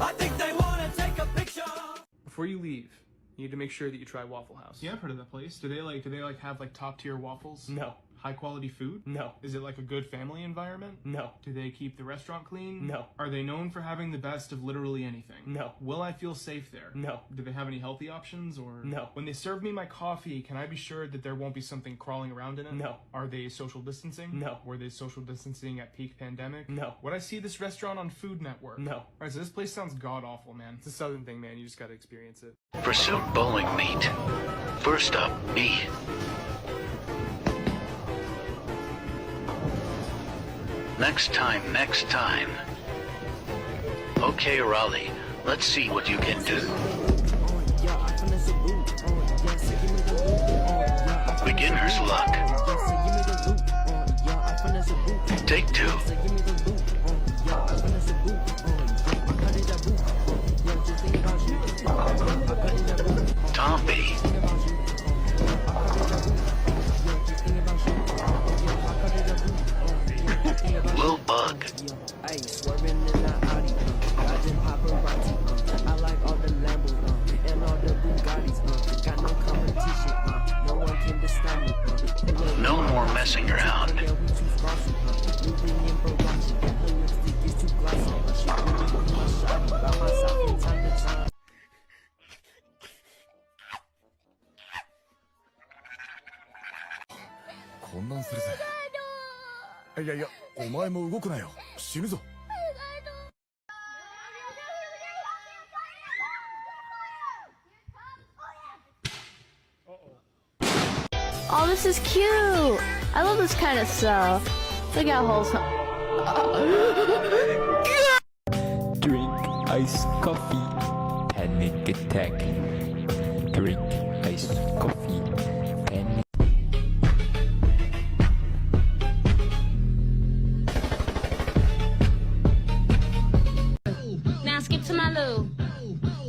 I think they wanna take a picture. Before you leave, you need to make sure that you try Waffle House. Yeah, I've heard of that place. Do they have like top tier waffles? No. High quality food? No. Is it like a good family environment? No. Do they keep the restaurant clean? No. Are they known for having the best of literally anything? No. Will I feel safe there? No. Do they have any healthy options or? No. When they serve me my coffee, can I be sure that there won't be something crawling around in it? No. Are they social distancing? No. Were they social distancing at peak pandemic? No. Would I see this restaurant on Food Network? No. Alright, so this place sounds god awful, man. It's a southern thing, man. You just gotta experience it. Pursuit bowling meet. First up, me. Next time. Okay, Raleigh, let's see what you can do. Beginner's luck. Take two. Tomby. Lil Bug. No more messing around. Oh, this is cute! I love this kind of stuff. Look how wholesome. Drink iced coffee, panic attack. Drink iced coffee, panic. Now skip to my loo.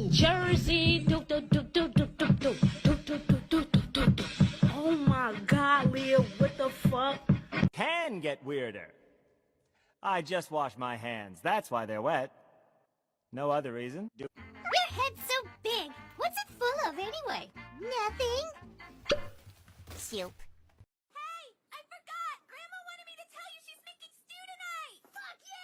Jersey, doop doop doop doop doop doop doop doop doop doop doop doop doop. Oh my God, Leah, what the fuck? Can get weirder. I just washed my hands. That's why they're wet. No other reason. Your head's so big. What's it full of anyway? Nothing. Soup. Hey, I forgot. Grandma wanted me to tell you she's making stew tonight. Fuck yeah!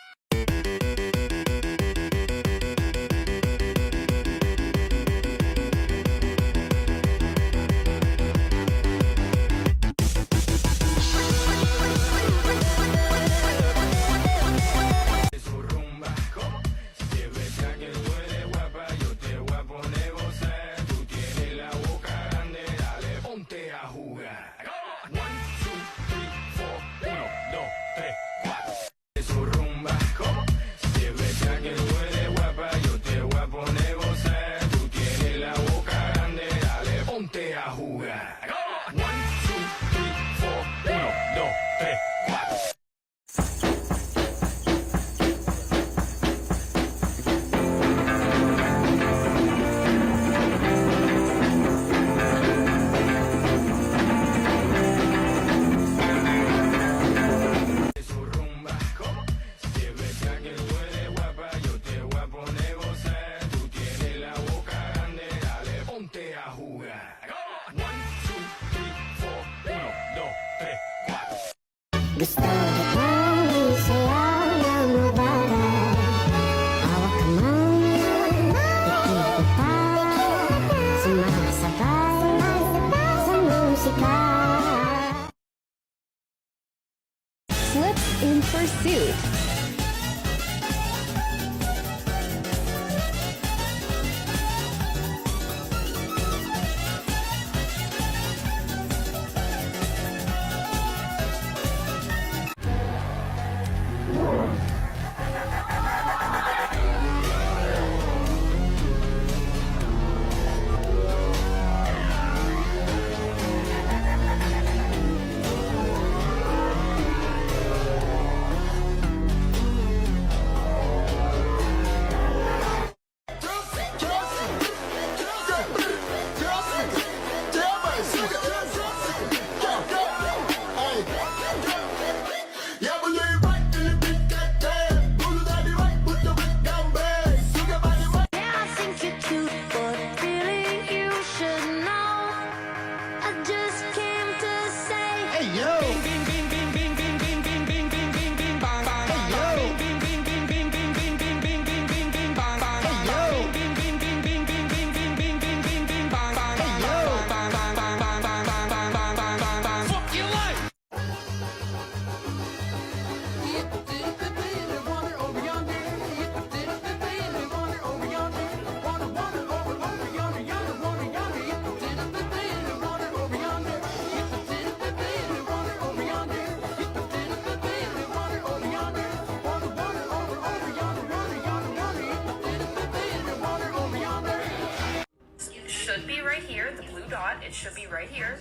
should be right here, the blue dot, it should be right here.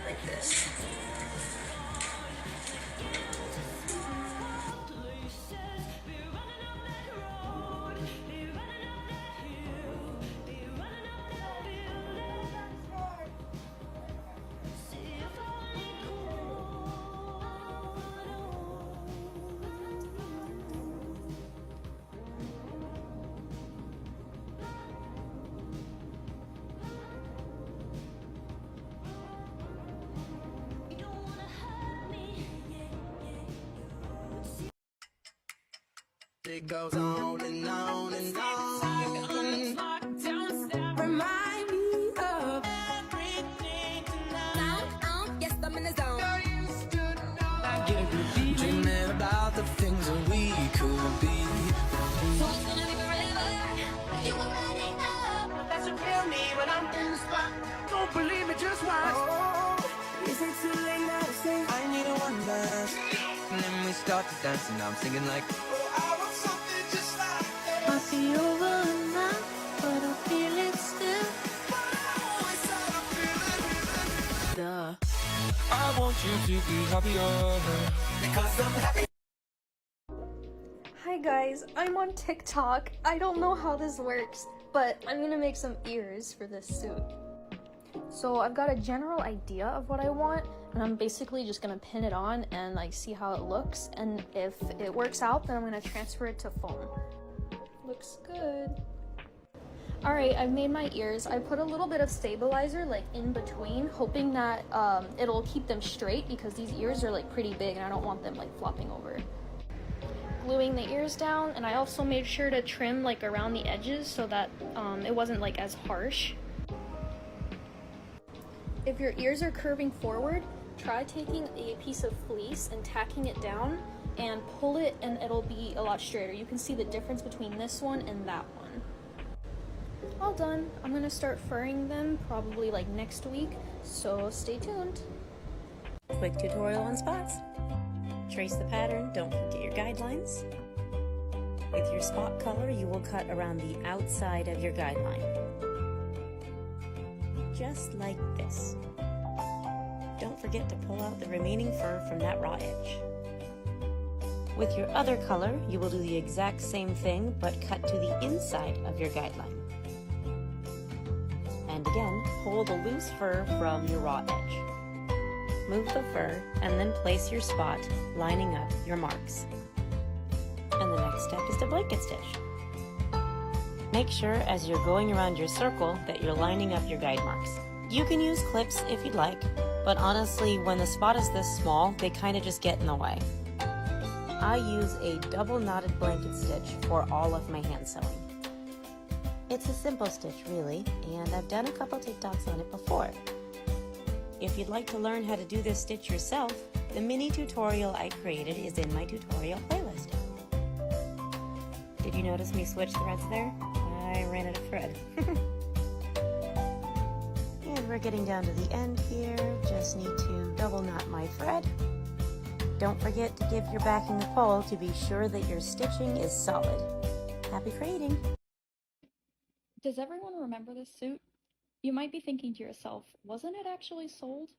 Like this. It goes on and on and on. Remind me of everything tonight. Yes, I'm in the zone. Dreaming about the things that we could be. So it's gonna be forever. You already know. That's what tell me when I'm in the spot. Don't believe me, just watch. Oh, is it too late now to say I need a one dance? And then we start to dance and I'm singing like, Might be over now, but I feel it still. Duh. I want you to be happier. because I'm happy. Hi guys, I'm on TikTok. I don't know how this works, but I'm gonna make some ears for this suit. So I've got a general idea of what I want, and I'm basically just gonna pin it on and like see how it looks, and if it works out, then I'm gonna transfer it to foam. Looks good. Alright, I've made my ears. I put a little bit of stabilizer like in between, hoping that it'll keep them straight because these ears are like pretty big and I don't want them like flopping over. Gluing the ears down, and I also made sure to trim like around the edges so that it wasn't like as harsh. If your ears are curving forward, try taking a piece of fleece and tacking it down and pull it and it'll be a lot straighter. You can see the difference between this one and that one. All done. I'm gonna start furring them probably like next week, so stay tuned. Quick tutorial on spots. Trace the pattern, don't forget your guidelines. With your spot color, you will cut around the outside of your guideline. Just like this. Don't forget to pull out the remaining fur from that raw edge. With your other color, you will do the exact same thing, but cut to the inside of your guideline. And again, pull the loose fur from your raw edge. Move the fur, and then place your spot, lining up your marks. And the next step is to blanket stitch. Make sure as you're going around your circle that you're lining up your guide marks. You can use clips if you'd like, but honestly, when the spot is this small, they kind of just get in the way. I use a double knotted blanket stitch for all of my hand sewing. It's a simple stitch really, and I've done a couple TikToks on it before. If you'd like to learn how to do this stitch yourself, the mini tutorial I created is in my tutorial playlist. Did you notice me switch threads there? I ran out of thread. And we're getting down to the end here, just need to double knot my thread. Don't forget to give your backing a pull to be sure that your stitching is solid. Happy creating! Does everyone remember this suit? You might be thinking to yourself, wasn't it actually sold?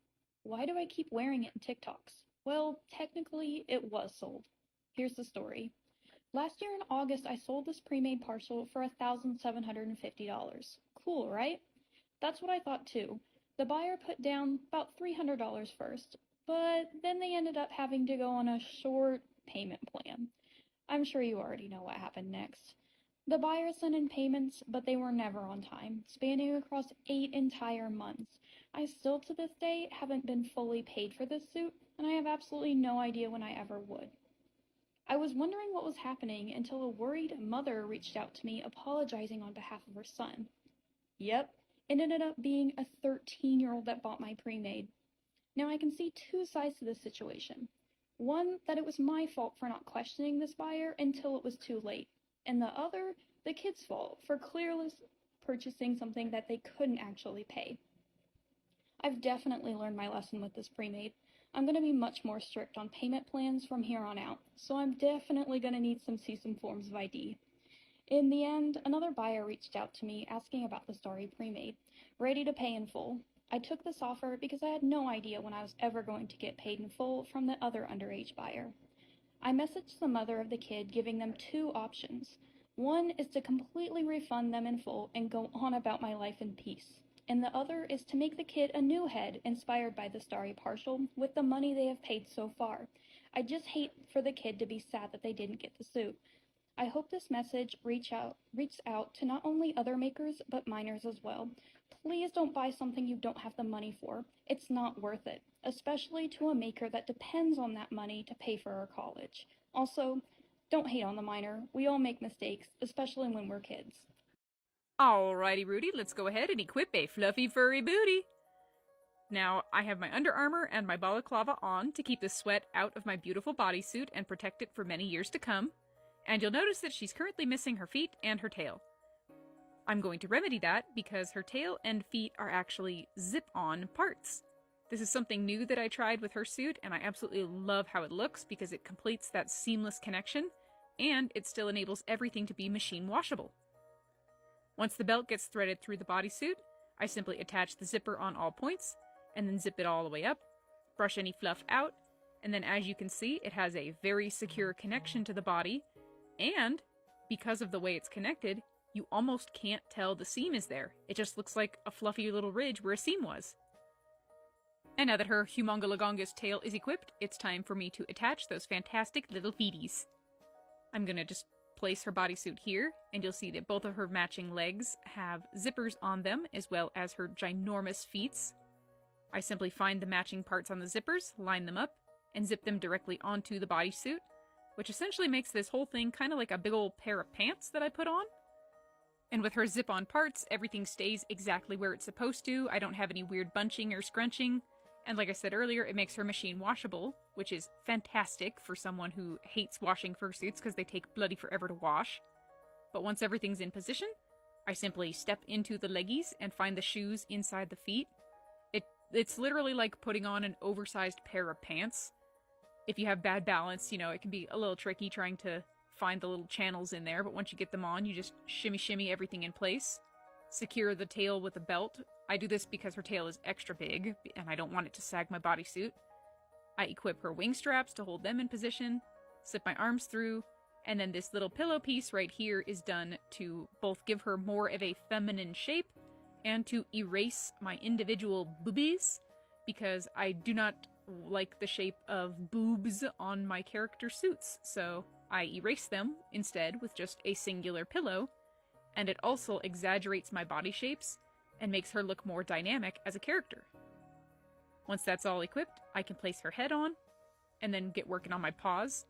Why do I keep wearing it in TikToks? Well, technically, it was sold. Here's the story. Last year in August, I sold this pre-made parcel for $1,750. Cool, right? That's what I thought too. The buyer put down about $300 first, but then they ended up having to go on a short payment plan. I'm sure you already know what happened next. The buyer sent in payments, but they were never on time, spanning across 8 entire months. I still to this day haven't been fully paid for this suit, and I have absolutely no idea when I ever would. I was wondering what was happening until a worried mother reached out to me apologizing on behalf of her son. Yep, it ended up being a 13-year-old that bought my pre-made. Now I can see two sides to this situation. One, that it was my fault for not questioning this buyer until it was too late. And the other, the kid's fault for clearly purchasing something that they couldn't actually pay. I've definitely learned my lesson with this pre-made. I'm going to be much more strict on payment plans from here on out, so I'm definitely going to see some forms of ID. In the end, another buyer reached out to me asking about the Starry pre-made, ready to pay in full. I took this offer because I had no idea when I was ever going to get paid in full from the other underage buyer. I messaged the mother of the kid giving them two options. One is to completely refund them in full and go on about my life in peace. And the other is to make the kid a new head inspired by the Starry partial with the money they have paid so far. I just hate for the kid to be sad that they didn't get the suit. I hope this message reaches out to not only other makers, but minors as well. Please don't buy something you don't have the money for. It's not worth it, especially to a maker that depends on that money to pay for her college. Also, don't hate on the minor. We all make mistakes, especially when we're kids. Alrighty, Rudy, let's go ahead and equip a fluffy furry booty. Now, I have my Under Armour and my balaclava on to keep the sweat out of my beautiful bodysuit and protect it for many years to come. And you'll notice that she's currently missing her feet and her tail. I'm going to remedy that because her tail and feet are actually zip-on parts. This is something new that I tried with her suit, and I absolutely love how it looks because it completes that seamless connection, and it still enables everything to be machine washable. Once the belt gets threaded through the bodysuit, I simply attach the zipper on all points, and then zip it all the way up, brush any fluff out, and then as you can see, it has a very secure connection to the body, and because of the way it's connected, you almost can't tell the seam is there. It just looks like a fluffy little ridge where a seam was. And now that her humongous tail is equipped, it's time for me to attach those fantastic little feeties. I'm gonna just place her bodysuit here, and you'll see that both of her matching legs have zippers on them, as well as her ginormous feet. I simply find the matching parts on the zippers, line them up, and zip them directly onto the bodysuit, which essentially makes this whole thing kind of like a big old pair of pants that I put on. And with her zip-on parts, everything stays exactly where it's supposed to. I don't have any weird bunching or scrunching. And like I said earlier, it makes her machine washable, which is fantastic for someone who hates washing fursuits because they take bloody forever to wash. But once everything's in position, I simply step into the leggies and find the shoes inside the feet. It's literally like putting on an oversized pair of pants. If you have bad balance, it can be a little tricky trying to find the little channels in there, but once you get them on, you just shimmy everything in place. Secure the tail with a belt. I do this because her tail is extra big, and I don't want it to sag my bodysuit. I equip her wing straps to hold them in position, slip my arms through, and then this little pillow piece right here is done to both give her more of a feminine shape and to erase my individual boobies, because I do not like the shape of boobs on my character suits, so I erase them instead with just a singular pillow, and it also exaggerates my body shapes and makes her look more dynamic as a character. Once that's all equipped, I can place her head on, and then get working on my paws.